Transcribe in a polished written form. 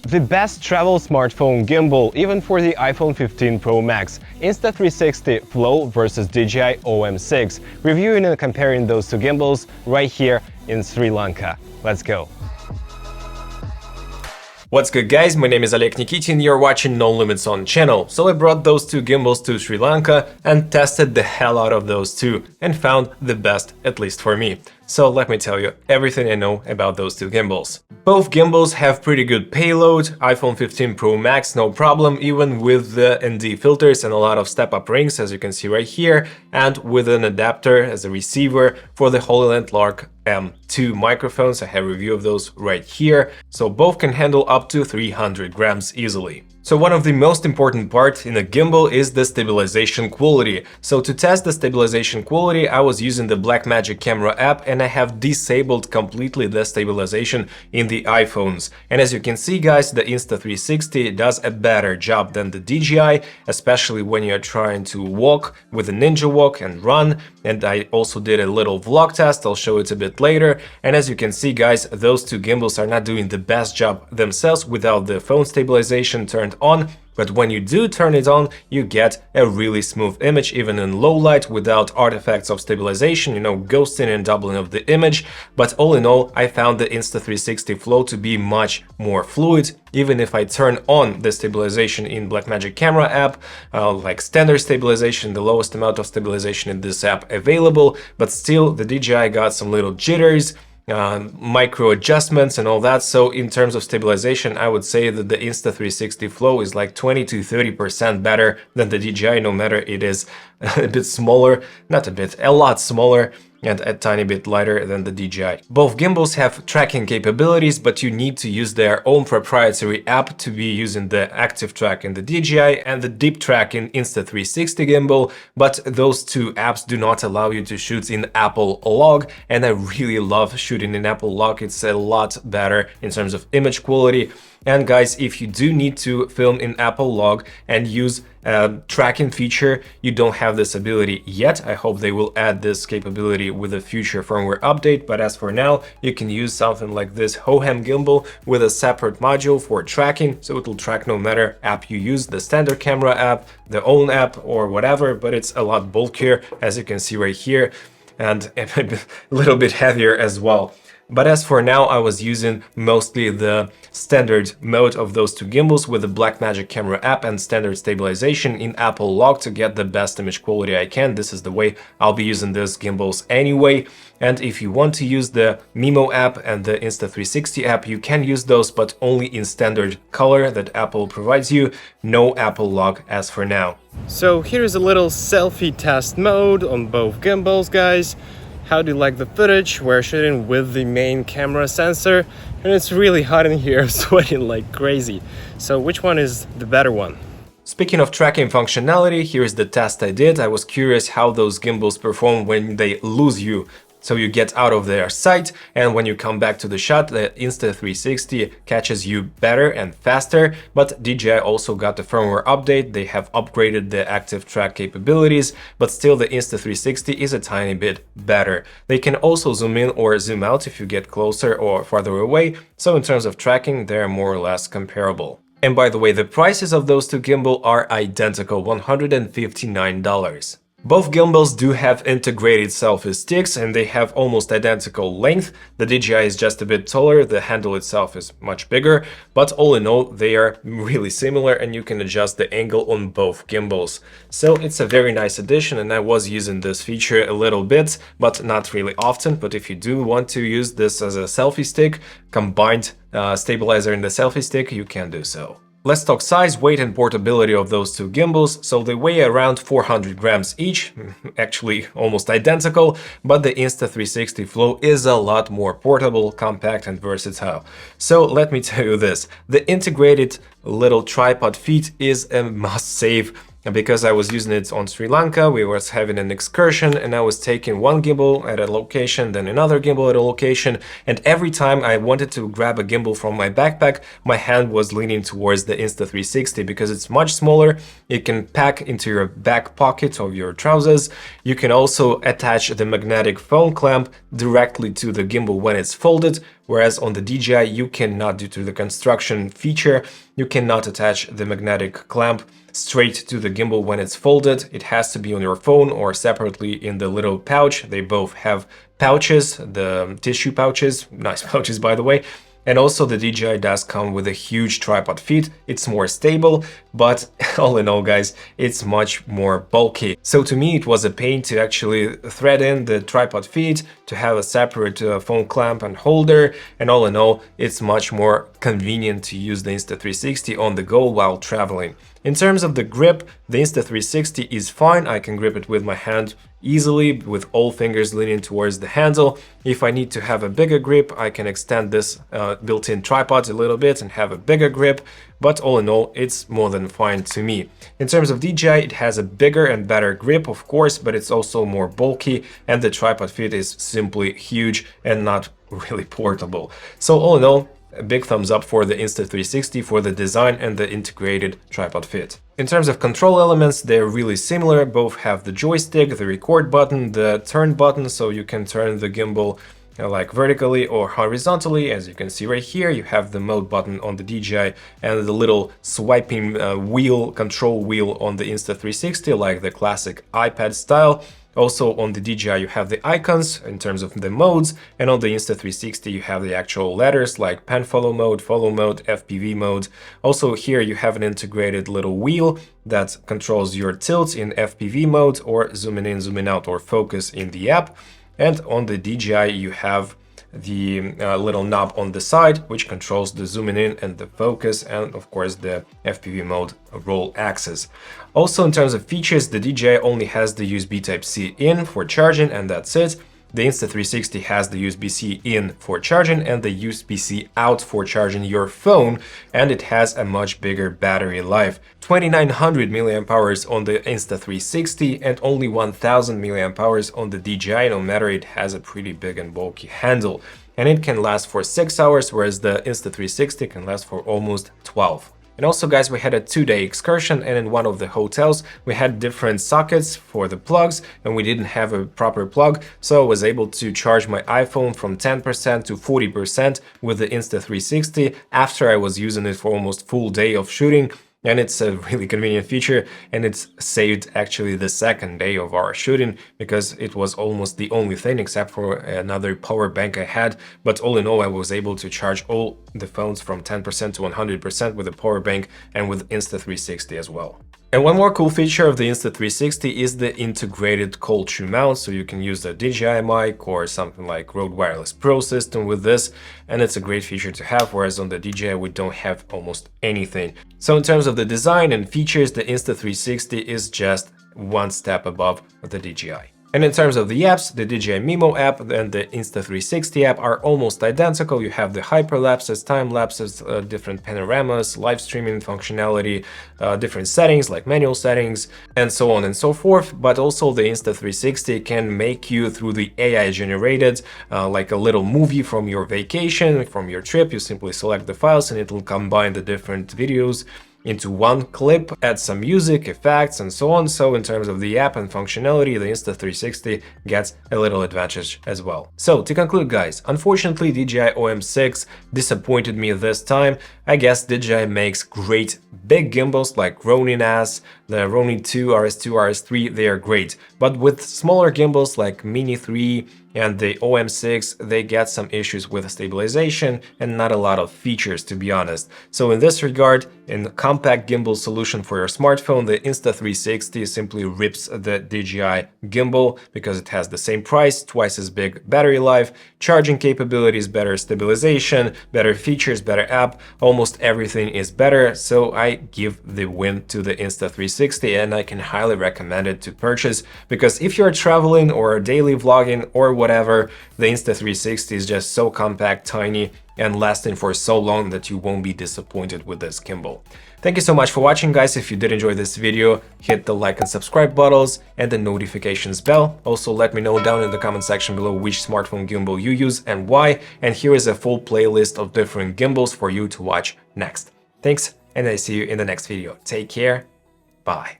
The best travel smartphone gimbal even for the iPhone 15 Pro Max, Insta360 Flow versus DJI OM6. Reviewing and comparing those two gimbals right here in Sri Lanka. Let's go! What's good, guys? My name is Oleg Nikitin, you're watching No Limits On channel. So I brought those two gimbals to Sri Lanka and tested the hell out of those two and found the best, at least for me. So let me tell you everything I know about those two gimbals. Both gimbals have pretty good payload, iPhone 15 Pro Max no problem, even with the ND filters and a lot of step-up rings, as you can see right here, and with an adapter as a receiver for the HoloLens Lark M2 microphones. I have a review of those right here, so both can handle up to 300 grams easily. So one of the most important parts in a gimbal is the stabilization quality. So to test the stabilization quality, I was using the Blackmagic camera app and I have disabled completely the stabilization in the iPhones. And as you can see, guys, the Insta360 does a better job than the DJI, especially when you're trying to walk with a Ninja Walk and run. And I also did a little vlog test, I'll show it a bit later. And as you can see, guys, those two gimbals are not doing the best job themselves without the phone stabilization turned on, but when you do turn it on, you get a really smooth image even in low light without artifacts of stabilization, ghosting and doubling of the image. But all in all, I found the Insta360 Flow to be much more fluid. Even if I turn on the stabilization in Blackmagic camera app, like standard stabilization, the lowest amount of stabilization in this app available, but still the DJI got some little jitters, micro adjustments and all that. So in terms of stabilization, I would say that the Insta360 Flow is like 20 to 30% better than the DJI, no matter it is a bit smaller, not a bit, a lot smaller, and a tiny bit lighter than the DJI. Both gimbals have tracking capabilities, but you need to use their own proprietary app to be using the Active Track in the DJI and the Deep Track in Insta360 gimbal, but those two apps do not allow you to shoot in Apple Log, and I really love shooting in Apple Log. It's a lot better in terms of image quality. And guys, if you do need to film in Apple Log and use a tracking feature, you don't have this ability yet. I hope they will add this capability with a future firmware update, but as for now, you can use something like this Hohem gimbal with a separate module for tracking, so it will track no matter app you use, the standard camera app, the own app or whatever, but it's a lot bulkier, as you can see right here, and a little bit heavier as well. But as for now, I was using mostly the standard mode of those two gimbals with the Blackmagic camera app and standard stabilization in Apple Log to get the best image quality I can. This is the way I'll be using these gimbals anyway. And if you want to use the Mimo app and the Insta360 app, you can use those, but only in standard color that Apple provides you. No Apple Log as for now. So here's a little selfie test mode on both gimbals, guys. How do you like the footage? We're shooting with the main camera sensor and it's really hot in here, sweating like crazy. So which one is the better one? Speaking of tracking functionality, here's the test I did. I was curious how those gimbals perform when they lose you. So you get out of their sight, and when you come back to the shot, the Insta360 catches you better and faster. But DJI also got the firmware update. They have upgraded the Active Track capabilities, but still the Insta360 is a tiny bit better. They can also zoom in or zoom out if you get closer or farther away. So in terms of tracking, they're more or less comparable. And by the way, the prices of those two gimbals are identical, $159. Both gimbals do have integrated selfie sticks and they have almost identical length. The DJI is just a bit taller, the handle itself is much bigger, but all in all they are really similar and you can adjust the angle on both gimbals. So it's a very nice addition and I was using this feature a little bit, but not really often. But if you do want to use this as a selfie stick, combined stabilizer in the selfie stick, you can do so. Let's talk size, weight and portability of those two gimbals. So they weigh around 400 grams each, actually almost identical, but the Insta360 Flow is a lot more portable, compact and versatile. So let me tell you this, the integrated little tripod feet is a must-save. Because I was using it on Sri Lanka, we was having an excursion and I was taking one gimbal at a location, then another gimbal at a location, and every time I wanted to grab a gimbal from my backpack, my hand was leaning towards the Insta360 because it's much smaller, it can pack into your back pocket of your trousers. You can also attach the magnetic phone clamp directly to the gimbal when it's folded, whereas on the DJI you cannot, due to the construction feature, you cannot attach the magnetic clamp straight to the gimbal when it's folded. It has to be on your phone or separately in the little pouch. They both have pouches, the tissue pouches, nice pouches by the way. And also the DJI does come with a huge tripod feet. It's more stable, but all in all guys, it's much more bulky. So to me it was a pain to actually thread in the tripod feet, to have a separate phone clamp and holder, and all in all it's much more convenient to use the Insta360 on the go while traveling. In terms of the grip, the Insta360 is fine. I can grip it with my hand easily, with all fingers leaning towards the handle. If I need to have a bigger grip, I can extend this built-in tripod a little bit and have a bigger grip, but all in all, it's more than fine to me. In terms of DJI, it has a bigger and better grip, of course, but it's also more bulky, and the tripod feet is simply huge and not really portable. So all in all, a big thumbs up for the Insta360 for the design and the integrated tripod fit. In terms of control elements, they're really similar. Both have the joystick, the record button, the turn button, so you can turn the gimbal like vertically or horizontally. As you can see right here, you have the mode button on the DJI and the little swiping control wheel on the Insta360, like the classic iPad style. Also on the DJI you have the icons in terms of the modes, and on the Insta360 you have the actual letters like pen follow mode, FPV mode. Also here you have an integrated little wheel that controls your tilt in FPV mode, or zooming in, zooming out, or focus in the app. And on the DJI you have the little knob on the side, which controls the zooming in and the focus, and of course the FPV mode roll axis. Also in terms of features, the DJI only has the USB Type-C in for charging, and that's it. The Insta360 has the USB-C in for charging and the USB-C out for charging your phone, and it has a much bigger battery life. 2900 mAh on the Insta360 and only 1000 mAh on the DJI, no matter it has a pretty big and bulky handle. And it can last for 6 hours, whereas the Insta360 can last for almost 12. And also guys, we had a 2-day excursion, and in one of the hotels we had different sockets for the plugs, and we didn't have a proper plug, so I was able to charge my iPhone from 10% to 40% with the Insta360 after I was using it for almost full day of shooting. And it's a really convenient feature, and it's saved actually the second day of our shooting, because it was almost the only thing except for another power bank I had. But all in all, I was able to charge all the phones from 10% to 100% with a power bank and with Insta360 as well. And one more cool feature of the Insta360 is the integrated cold shoe mount, so you can use the DJI mic or something like Rode Wireless Pro system with this, and it's a great feature to have, whereas on the DJI we don't have almost anything. So in terms of the design and features, the Insta360 is just one step above the DJI. And in terms of the apps, the DJI Mimo app and the Insta360 app are almost identical. You have the hyperlapses, time lapses, different panoramas, live streaming functionality, different settings like manual settings, and so on and so forth. But also the Insta360 can make you, through the AI generated, like a little movie from your vacation, from your trip. You simply select the files and it will combine the different videos into one clip, add some music, effects, and so on. So in terms of the app and functionality, the Insta360 gets a little advantage as well. So to conclude guys, unfortunately DJI OM6 disappointed me this time. I guess DJI makes great big gimbals like Ronin S, the Ronin 2, RS2, RS3, they are great. But with smaller gimbals like Mini 3 and the OM6, they get some issues with stabilization and not a lot of features, to be honest. So in this regard, in a compact gimbal solution for your smartphone, the Insta360 simply rips the DJI gimbal because it has the same price, twice as big battery life, charging capabilities, better stabilization, better features, better app, almost everything is better. So I give the win to the Insta360, and I can highly recommend it to purchase, because if you're traveling or daily vlogging or whatever, the Insta360 is just so compact, tiny, and lasting for so long that you won't be disappointed with this gimbal. Thank you so much for watching guys. If you did enjoy this video, hit the like and subscribe buttons and the notifications bell. Also let me know down in the comment section below which smartphone gimbal you use and why, and here is a full playlist of different gimbals for you to watch next. Thanks, and I see you in the next video. Take care, bye.